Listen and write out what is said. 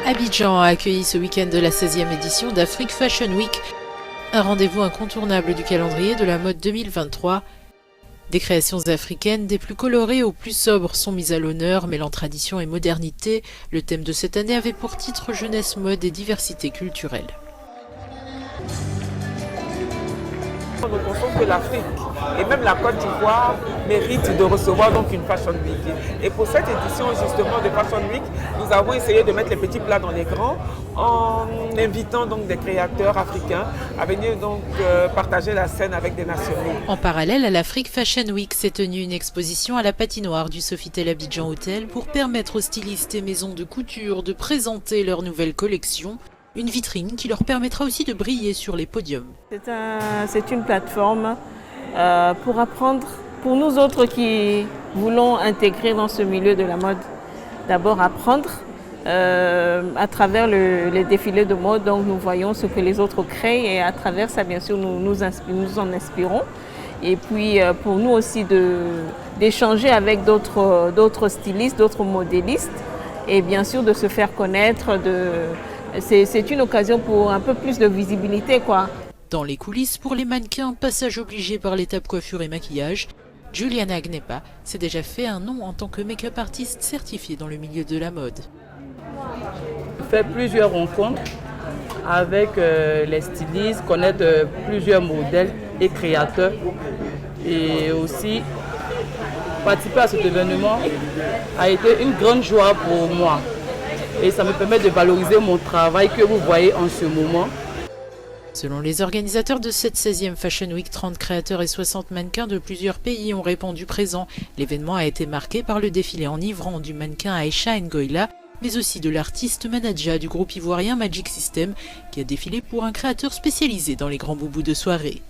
Abidjan a accueilli ce week-end de la 16e édition d'Afrique Fashion Week, un rendez-vous incontournable du calendrier de la mode 2023. Des créations africaines, des plus colorées aux plus sobres, sont mises à l'honneur, mêlant tradition et modernité. Le thème de cette année avait pour titre Jeunesse, mode et diversité culturelle. Nous pensons que l'Afrique et même la Côte d'Ivoire méritent de recevoir donc une Fashion Week. Et pour cette édition justement de Fashion Week, nous avons essayé de mettre les petits plats dans les grands en invitant donc des créateurs africains à venir donc partager la scène avec des nationaux. En parallèle à l'Afrique Fashion Week s'est tenue une exposition à la patinoire du Sofitel Abidjan Hotel pour permettre aux stylistes et maisons de couture de présenter leurs nouvelles collections. Une vitrine qui leur permettra aussi de briller sur les podiums. C'est une plateforme pour apprendre, pour nous autres qui voulons intégrer dans ce milieu de la mode, d'abord apprendre à travers les défilés de mode. Donc nous voyons ce que les autres créent et à travers ça, bien sûr, nous en inspirons. Et puis pour nous aussi d'échanger avec d'autres stylistes, d'autres modélistes et bien sûr de se faire connaître. C'est une occasion pour un peu plus de visibilité, quoi. Dans les coulisses, pour les mannequins, passage obligé par l'étape coiffure et maquillage, Juliana Agnepa s'est déjà fait un nom en tant que make-up artiste certifiée dans le milieu de la mode. J'ai fait plusieurs rencontres avec les stylistes, connaître plusieurs modèles et créateurs. Et aussi, participer à cet événement a été une grande joie pour moi. Et ça me permet de valoriser mon travail que vous voyez en ce moment. Selon les organisateurs de cette 16e Fashion Week, 30 créateurs et 60 mannequins de plusieurs pays ont répondu présent. L'événement a été marqué par le défilé enivrant du mannequin Aïcha Ngoïla, mais aussi de l'artiste manager du groupe ivoirien Magic System, qui a défilé pour un créateur spécialisé dans les grands boubous de soirée.